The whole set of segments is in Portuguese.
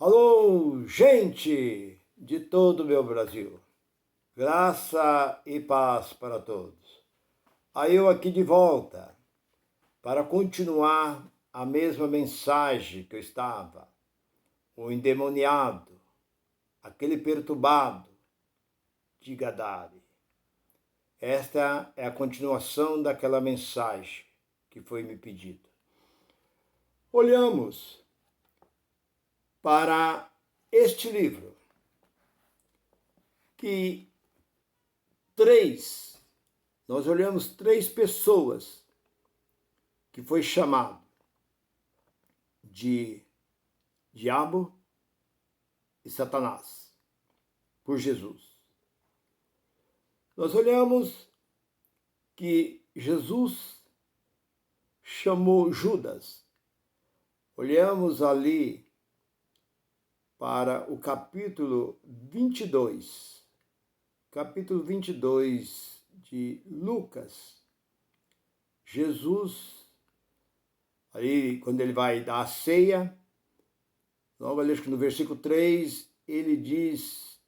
Alô, gente de todo o meu Brasil. Graça e paz para todos. Aí eu aqui de volta para continuar a mesma mensagem que eu estava. O endemoniado, aquele perturbado de Gadara. Esta é a continuação daquela mensagem que foi me pedida. Olhamos para este livro que nós olhamos três pessoas que foi chamado de diabo e Satanás por Jesus. Nós olhamos que Jesus chamou Judas. Olhamos ali para o capítulo 22 de Lucas. Jesus, ali quando ele vai dar a ceia, logo ali no versículo 3, ele diz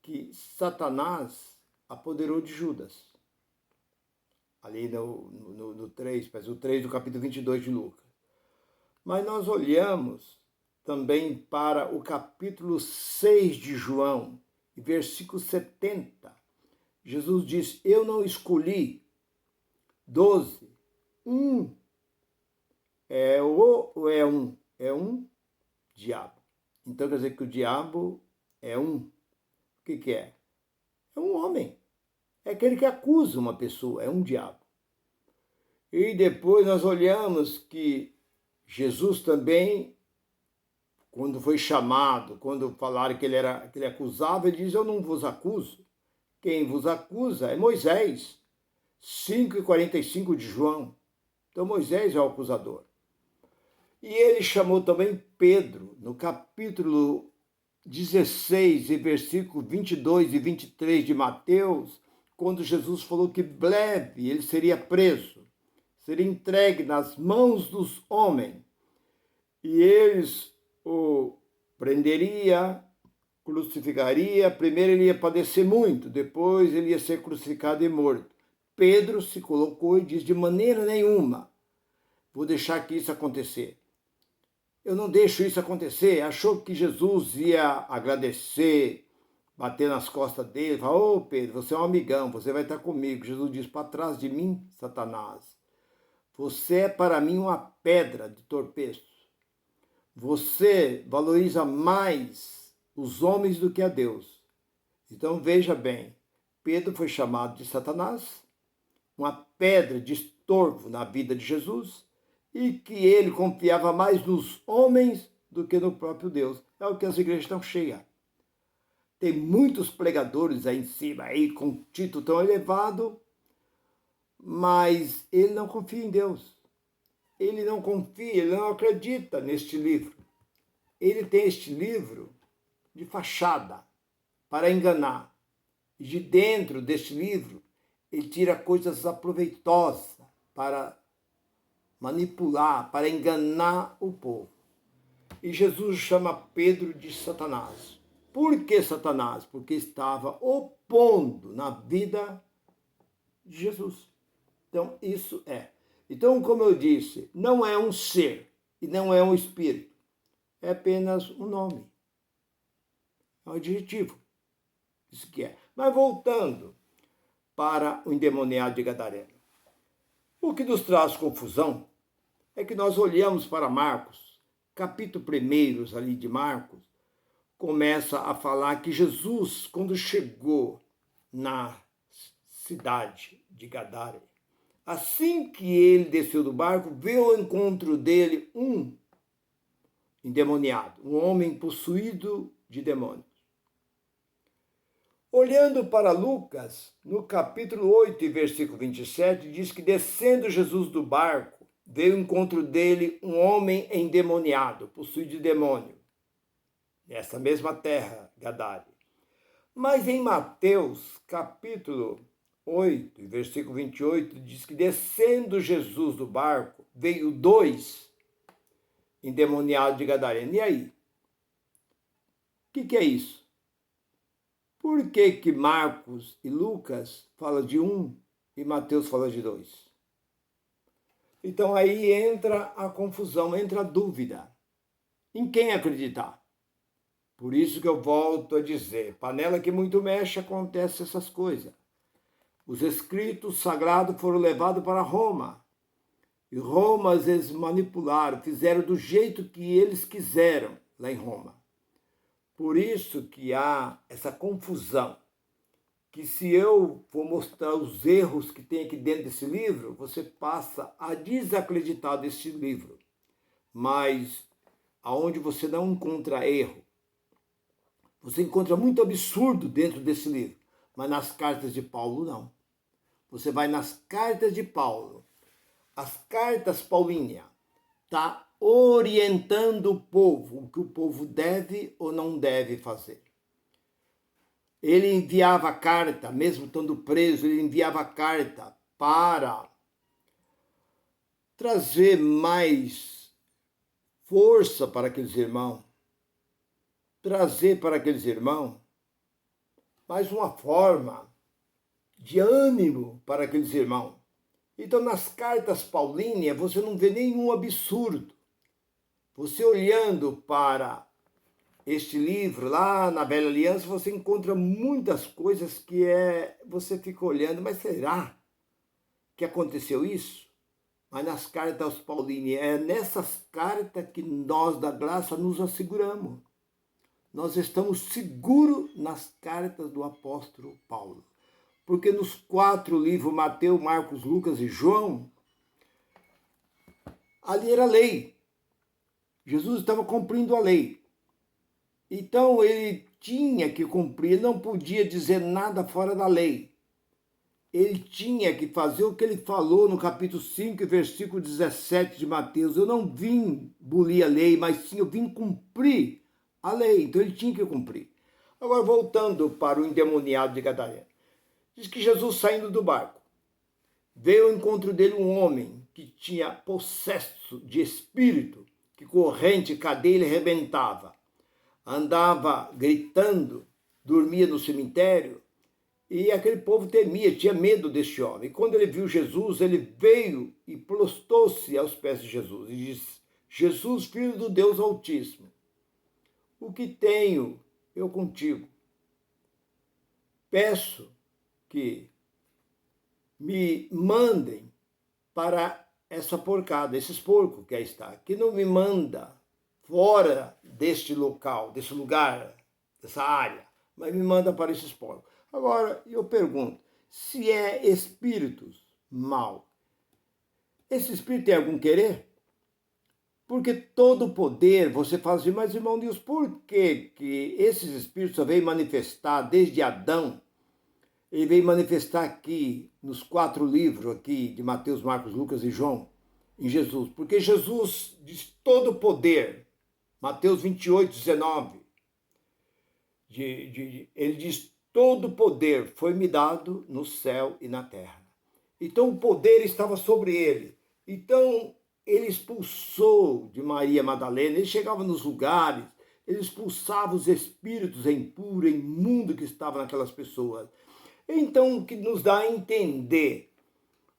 que Satanás apoderou de Judas. Ali no 3, o 3 do capítulo 22 de Lucas. Mas nós olhamos também para o capítulo 6 de João, versículo 70. Jesus diz: eu não escolhi 12. É um diabo. Então quer dizer que o diabo é um. O que é? É um homem. É aquele que acusa uma pessoa, é um diabo. E depois nós olhamos que Jesus também, quando foi chamado, quando falaram que ele acusava, ele diz: eu não vos acuso. Quem vos acusa é Moisés. 5:45 de João. Então Moisés é o acusador. E ele chamou também Pedro, no capítulo 16, e versículo 22 e 23 de Mateus, quando Jesus falou que breve ele seria preso, seria entregue nas mãos dos homens, e eles o prenderia, crucificaria. Primeiro ele ia padecer muito, depois ele ia ser crucificado e morto. Pedro se colocou e diz: de maneira nenhuma vou deixar que isso acontecer. Eu não deixo isso acontecer. Achou que Jesus ia agradecer, bater nas costas dele, falar: ô Pedro, você é um amigão, você vai estar comigo. Jesus diz: para trás de mim, Satanás. Você é para mim uma pedra de tropeço. Você valoriza mais os homens do que a Deus. Então veja bem, Pedro foi chamado de Satanás, uma pedra de estorvo na vida de Jesus, e que ele confiava mais nos homens do que no próprio Deus. É o que as igrejas estão cheias. Tem muitos pregadores aí em cima, aí com título tão elevado, mas ele não confia em Deus. Ele não confia, ele não acredita neste livro. Ele tem este livro de fachada para enganar. E de dentro deste livro, ele tira coisas aproveitosas para manipular, para enganar o povo. E Jesus chama Pedro de Satanás. Por que Satanás? Porque estava opondo na vida de Jesus. Então, isso é. Então, como eu disse, não é um ser e não é um espírito. É apenas um nome. É um adjetivo. Isso que é. Mas voltando para o endemoniado de Gadareno. O que nos traz confusão é que nós olhamos para Marcos, capítulo 1 ali de Marcos, começa a falar que Jesus, quando chegou na cidade de Gadara, assim que ele desceu do barco, veio ao encontro dele um endemoniado, um homem possuído de demônios. Olhando para Lucas, no capítulo 8, versículo 27, diz que descendo Jesus do barco, veio ao encontro dele um homem endemoniado, possuído de demônio, nessa mesma terra, Gadara. Mas em Mateus, capítulo 8, versículo 28, diz que descendo Jesus do barco, veio dois endemoniado de Gadareno. E aí? O que é isso? Por que Marcos e Lucas falam de um e Mateus fala de dois? Então aí entra a confusão, entra a dúvida. Em quem acreditar? Por isso que eu volto a dizer, panela que muito mexe, acontece essas coisas. Os escritos sagrados foram levados para Roma. E Roma eles manipularam, fizeram do jeito que eles quiseram lá em Roma. Por isso que há essa confusão. Que se eu for mostrar os erros que tem aqui dentro desse livro, você passa a desacreditar desse livro. Mas aonde você não encontra erro, você encontra muito absurdo dentro desse livro. Mas nas cartas de Paulo, não. Você vai nas cartas de Paulo. As cartas paulíneas está orientando o povo, o que o povo deve ou não deve fazer. Ele enviava carta, mesmo estando preso, ele enviava carta para trazer mais força para aqueles irmãos, trazer para aqueles irmãos mais uma forma de ânimo para aqueles irmãos. Então, nas cartas paulíneas, você não vê nenhum absurdo. Você olhando para este livro, lá na Velha Aliança, você encontra muitas coisas que você fica olhando, mas será que aconteceu isso? Mas nas cartas paulinas, é nessas cartas que nós da graça nos asseguramos. Nós estamos seguros nas cartas do apóstolo Paulo. Porque nos 4 livros, Mateus, Marcos, Lucas e João, ali era lei. Jesus estava cumprindo a lei. Então ele tinha que cumprir, ele não podia dizer nada fora da lei. Ele tinha que fazer o que ele falou no capítulo 5, versículo 17 de Mateus. Eu não vim abolir a lei, mas sim eu vim cumprir a lei. Então ele tinha que cumprir. Agora, voltando para o endemoniado de Gadareno. Diz que Jesus, saindo do barco, veio ao encontro dele um homem que tinha possesso de espírito, que corrente, cadeia, ele arrebentava. Andava gritando, dormia no cemitério, e aquele povo temia, tinha medo deste homem. E quando ele viu Jesus, ele veio e prostrou-se aos pés de Jesus e disse: Jesus, filho do Deus Altíssimo, o que tenho eu contigo? Peço que me mandem para essa porcada, esses porcos que aí está, que não me manda fora deste local, desse lugar, dessa área, mas me manda para esses porcos. Agora, eu pergunto, se é espíritos mal, esse espírito tem algum querer? Porque todo poder você faz assim, mas irmão Deus, por que esses espíritos só veio manifestar desde Adão? Ele veio manifestar aqui, nos 4 livros aqui de Mateus, Marcos, Lucas e João, em Jesus. Porque Jesus diz todo poder, Mateus 28, 19, ele diz, todo poder foi-me dado no céu e na terra. Então o poder estava sobre ele. Então ele expulsou de Maria Madalena, ele chegava nos lugares, ele expulsava os espíritos impuros, imundos que estavam naquelas pessoas. Então, o que nos dá a entender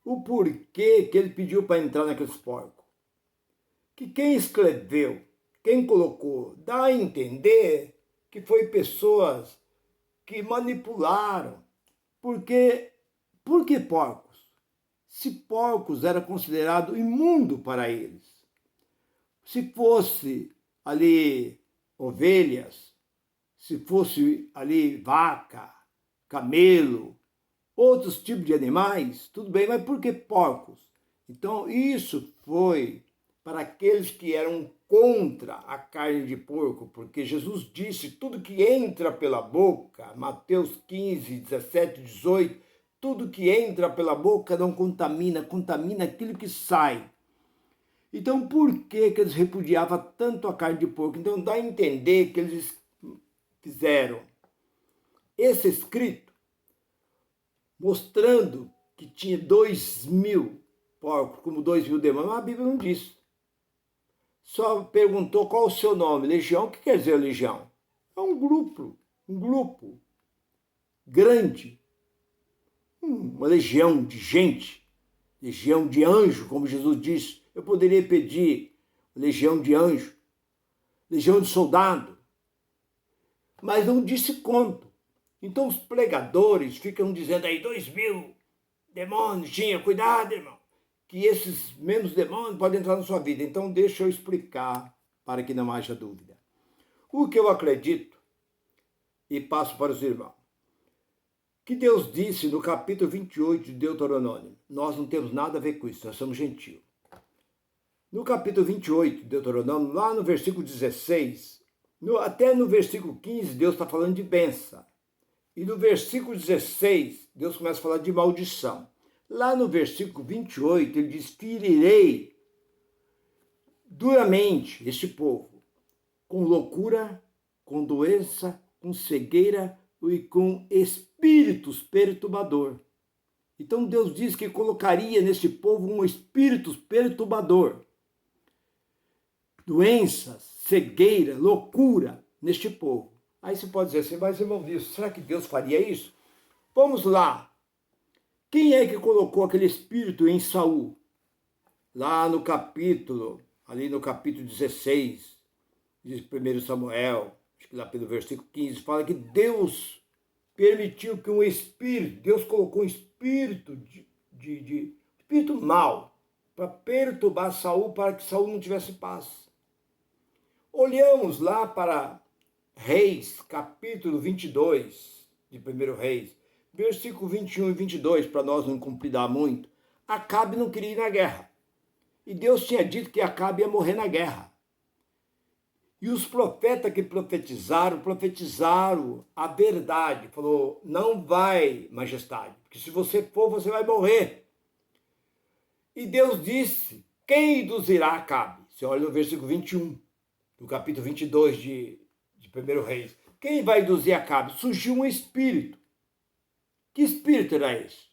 o porquê que ele pediu para entrar naqueles porcos. Que quem escreveu, quem colocou, dá a entender que foi pessoas que manipularam. Por que porcos? Se porcos era considerado imundo para eles. Se fosse ali ovelhas, se fosse ali vaca, camelo, outros tipos de animais, tudo bem, mas por que porcos? Então, isso foi para aqueles que eram contra a carne de porco, porque Jesus disse, tudo que entra pela boca, Mateus 15, 17, 18, tudo que entra pela boca não contamina, contamina aquilo que sai. Então, por que eles repudiavam tanto a carne de porco? Então, dá a entender que eles fizeram esse escrito mostrando que tinha 2.000 porcos, como 2.000 demônios, mas a Bíblia não diz. só perguntou qual o seu nome. Legião, o que quer dizer legião? É um grupo grande, uma legião de gente, legião de anjo, como Jesus disse. Eu poderia pedir legião de anjo, legião de soldado, mas não disse quanto. Então os pregadores ficam dizendo aí 2.000 demônios tinha, cuidado, irmão, que esses mesmos demônios podem entrar na sua vida. Então deixa eu explicar para que não haja dúvida. O que eu acredito, e passo para os irmãos, que Deus disse no capítulo 28 de Deuteronômio. Nós não temos nada a ver com isso, nós somos gentios. No capítulo 28 de Deuteronômio, lá no versículo 16, até no versículo 15, Deus está falando de bênção. E no versículo 16, Deus começa a falar de maldição. Lá no versículo 28, ele diz: ferirei duramente este povo, com loucura, com doença, com cegueira e com espíritos perturbador. Então Deus diz que colocaria neste povo um espírito perturbador. Doenças, cegueira, loucura neste povo. Aí você pode dizer assim, mas irmão, será que Deus faria isso? Vamos lá. Quem é que colocou aquele espírito em Saul? Lá no capítulo, ali no capítulo 16, diz 1 Samuel, acho que lá pelo versículo 15, fala que Deus permitiu que um espírito, Deus colocou um espírito espírito mau para perturbar Saul, para que Saul não tivesse paz. Olhamos lá para Reis, capítulo 22 de 1 Reis, versículo 21 e 22, para nós não compridar muito. Acabe não queria ir na guerra. E Deus tinha dito que Acabe ia morrer na guerra. E os profetas que profetizaram a verdade. Falou, não vai, majestade, porque se você for, você vai morrer. E Deus disse, quem induzirá Acabe? Você olha no versículo 21, do capítulo 22 de 1 Reis. Quem vai induzir Acabe? Surgiu um espírito. Que espírito era esse?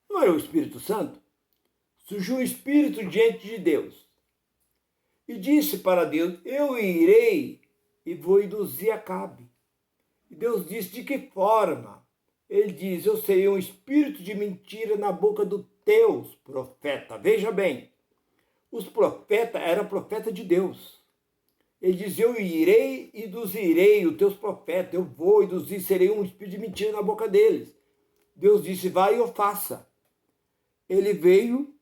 Não era o Espírito Santo? Surgiu um espírito diante de Deus. E disse para Deus, eu irei e vou induzir Acabe. E Deus disse, de que forma? Ele diz, eu serei um espírito de mentira na boca dos teus profetas. Veja bem, os profetas eram profetas de Deus. Ele diz, eu irei e induzirei os teus profetas, eu vou induzir, serei um espírito de mentira na boca deles. Deus disse, vai e eu faça. Ele veio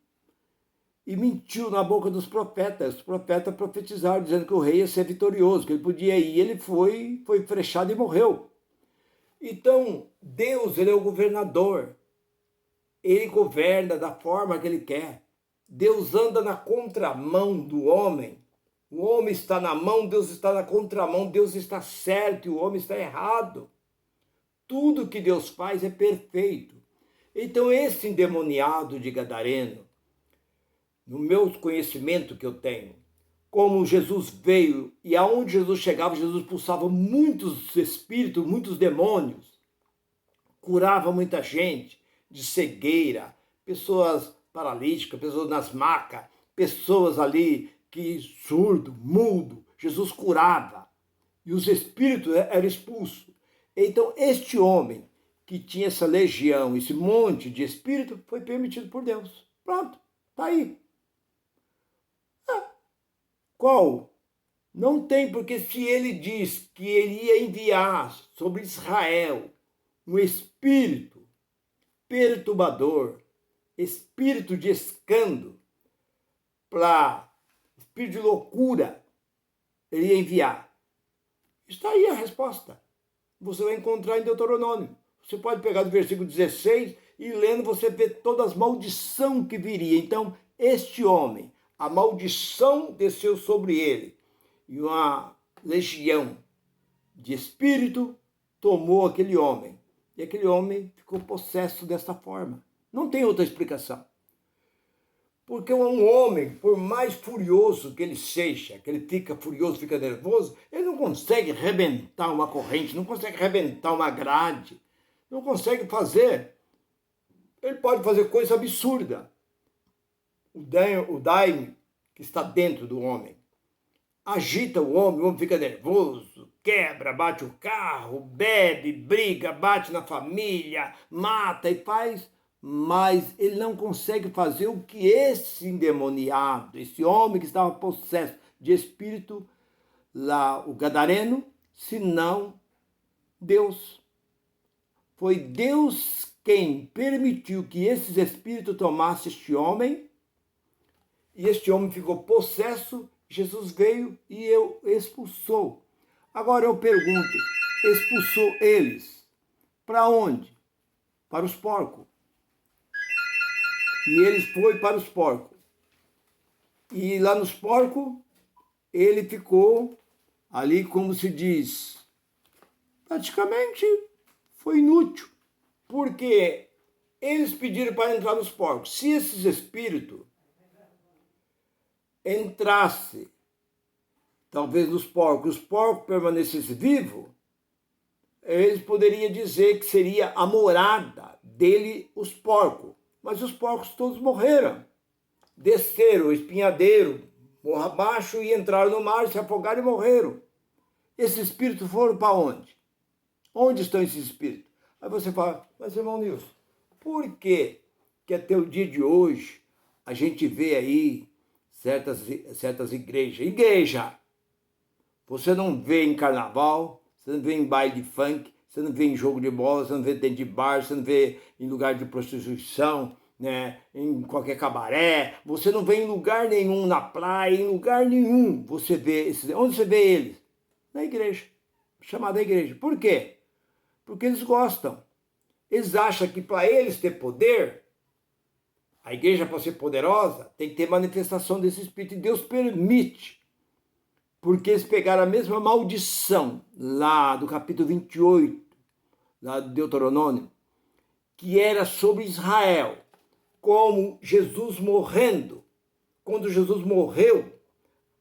e mentiu na boca dos profetas. Os profetas profetizaram, dizendo que o rei ia ser vitorioso, que ele podia ir. Ele foi flechado e morreu. Então, Deus, ele é o governador. Ele governa da forma que ele quer. Deus anda na contramão do homem. O homem está na mão, Deus está na contramão. Deus está certo e o homem está errado. Tudo que Deus faz é perfeito. Então, esse endemoniado de Gadareno, no meu conhecimento que eu tenho, como Jesus veio e aonde Jesus chegava, Jesus expulsava muitos espíritos, muitos demônios, curava muita gente de cegueira, pessoas paralíticas, pessoas nas macas, pessoas ali que surdo, mudo, Jesus curava e os espíritos eram expulsos. Então este homem que tinha essa legião, esse monte de espírito, foi permitido por Deus. Pronto, está aí. Qual? Não tem, porque se ele diz que ele ia enviar sobre Israel um espírito perturbador, espírito de escândalo, espírito de loucura, ele ia enviar. Está aí a resposta. Você vai encontrar em Deuteronômio. Você pode pegar do versículo 16 e lendo você vê todas as maldições que viria. Então, este homem, a maldição desceu sobre ele e uma legião de espírito tomou aquele homem. E aquele homem ficou possesso dessa forma. Não tem outra explicação. Porque um homem, por mais furioso que ele seja, que ele fica furioso, fica nervoso, ele não consegue arrebentar uma corrente, não consegue arrebentar uma grade, não consegue fazer. Ele pode fazer coisa absurda. O daime que está dentro do homem. agita o homem fica nervoso, quebra, bate o carro, bebe, briga, bate na família, mata e faz, mas ele não consegue fazer o que esse endemoniado, esse homem que estava possesso de espírito, lá o gadareno, senão Deus. Foi Deus quem permitiu que esses espíritos tomassem este homem, e este homem ficou possesso. Jesus veio e expulsou. Agora eu pergunto, expulsou eles para onde? Para os porcos. E eles foi para os porcos. E lá nos porcos, ele ficou ali, como se diz, praticamente foi inútil. Porque eles pediram para entrar nos porcos. Se esses espíritos entrassem, talvez nos porcos, os porcos permanecessem vivos, eles poderiam dizer que seria a morada dele, os porcos. Mas os porcos todos morreram. Desceram o espinhadeiro, morro abaixo, e entraram no mar, se afogaram e morreram. Esses espíritos foram para onde? Onde estão esses espíritos? Aí você fala, mas irmão Nilson, por que até o dia de hoje a gente vê aí certas igrejas? Igreja! Você não vê em carnaval, você não vê em baile de funk, você não vê em jogo de bola, você não vê dentro de bar, você não vê em lugar de prostituição, né, em qualquer cabaré, você não vê em lugar nenhum, na praia, em lugar nenhum você vê esses. Onde você vê eles? Na igreja, chamada igreja. Por quê? Porque eles gostam. Eles acham que para eles ter poder, a igreja, para ser poderosa, tem que ter manifestação desse Espírito. E Deus permite. Porque eles pegaram a mesma maldição lá do capítulo 28, lá do Deuteronômio, que era sobre Israel. Como Jesus morrendo. Quando Jesus morreu,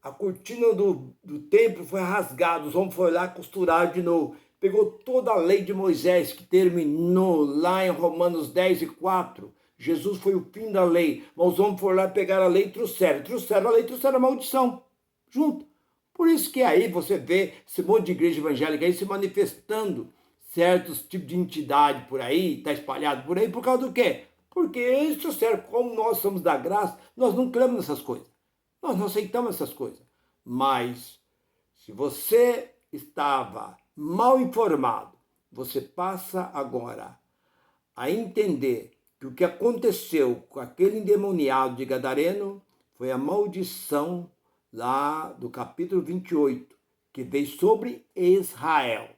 a cortina do templo foi rasgada, os homens foram lá costurar de novo. Pegou toda a lei de Moisés, que terminou lá em Romanos 10:4. Jesus foi o fim da lei, mas os homens foram lá pegar a lei e trouxeram. Trouxeram a lei, trouxeram a maldição junto. Por isso que aí você vê esse monte de igreja evangélica aí se manifestando certos tipos de entidade por aí, está espalhado por aí, por causa do quê? Porque eles trouxeram, como nós somos da graça, nós não cremos nessas coisas. Nós não aceitamos essas coisas. Mas, se você estava mal informado, você passa agora a entender que o que aconteceu com aquele endemoniado de Gadareno foi a maldição lá do capítulo 28, que veio sobre Israel.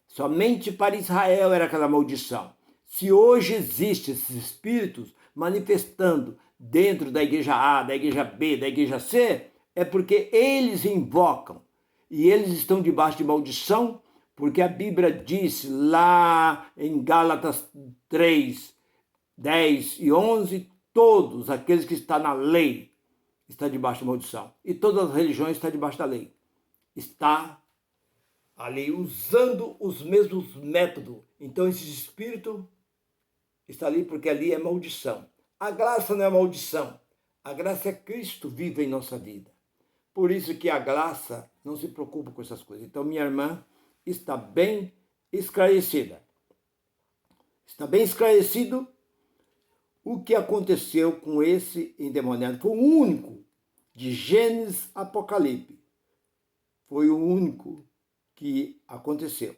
Somente para Israel era aquela maldição. Se hoje existem esses espíritos manifestando dentro da igreja A, da igreja B, da igreja C, é porque eles invocam. E eles estão debaixo de maldição, porque a Bíblia diz lá em Gálatas 3, 10 e 11, todos aqueles que estão na lei estão debaixo de maldição. E todas as religiões estão debaixo da lei. Está ali usando os mesmos métodos. Então esse espírito está ali porque ali é maldição. A graça não é maldição. A graça é Cristo vivo em nossa vida. Por isso que a graça não se preocupa com essas coisas. Então minha irmã está bem esclarecida. Está bem esclarecido o que aconteceu com esse endemoniado. Foi o único de Gênesis Apocalipse. Foi o único que aconteceu.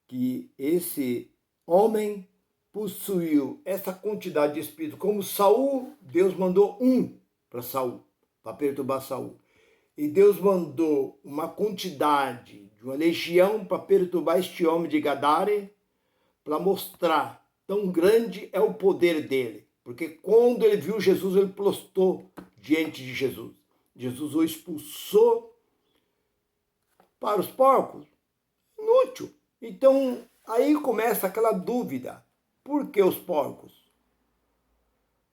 Que esse homem possuiu essa quantidade de espírito. Como Saul, Deus mandou um para Saul, para perturbar Saul. E Deus mandou uma quantidade de uma legião para perturbar este homem de Gadara, para mostrar tão grande é o poder dele. Porque quando ele viu Jesus, ele prostrou diante de Jesus. Jesus o expulsou para os porcos. Inútil. Então, aí começa aquela dúvida. Por que os porcos?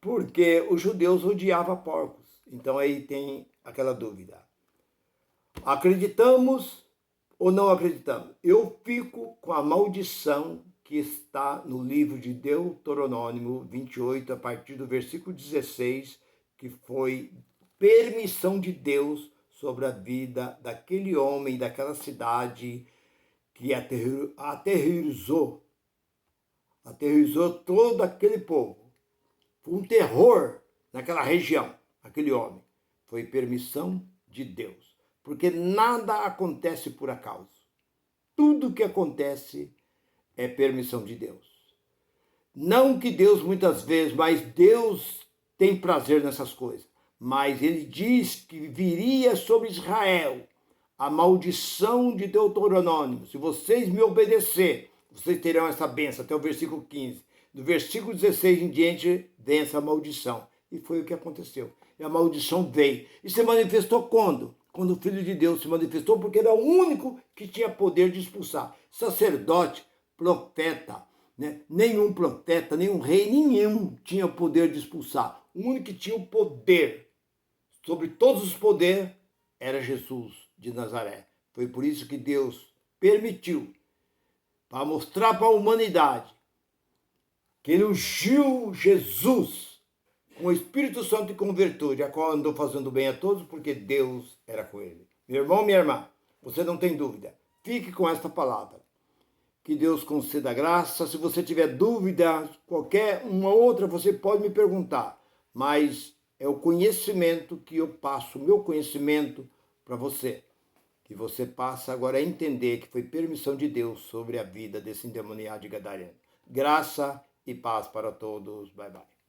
Porque os judeus odiavam porcos. Então aí tem aquela dúvida. Acreditamos ou não acreditamos? Eu fico com a maldição que está no livro de Deuteronômio 28, a partir do versículo 16, que foi permissão de Deus sobre a vida daquele homem, daquela cidade que aterrorizou todo aquele povo. Foi um terror naquela região, aquele homem. Foi permissão de Deus. Porque nada acontece por acaso. Tudo que acontece é permissão de Deus. Não que Deus muitas vezes, mas Deus tem prazer nessas coisas. Mas ele diz que viria sobre Israel a maldição de Deuteronômio. Se vocês me obedecer, vocês terão essa bênção, até o versículo 15. Do versículo 16 em diante, vem essa maldição. E foi o que aconteceu. E a maldição veio. E se manifestou quando? Quando o Filho de Deus se manifestou, porque era o único que tinha poder de expulsar. Sacerdote, profeta, né? Nenhum profeta, nenhum rei, nenhum tinha o poder de expulsar. O único que tinha o poder sobre todos os poderes era Jesus de Nazaré. Foi por isso que Deus permitiu, para mostrar para a humanidade que ele ungiu Jesus com o Espírito Santo e com virtude, a qual andou fazendo bem a todos, porque Deus era com ele. Meu irmão, minha irmã, você não tem dúvida. Fique com esta palavra. Que Deus conceda graça. Se você tiver dúvida, qualquer uma outra, você pode me perguntar. Mas é o conhecimento que eu passo, o meu conhecimento para você. Que você passa agora a entender que foi permissão de Deus sobre a vida desse endemoniado de Gadareno. Graça e paz para todos. Bye, bye.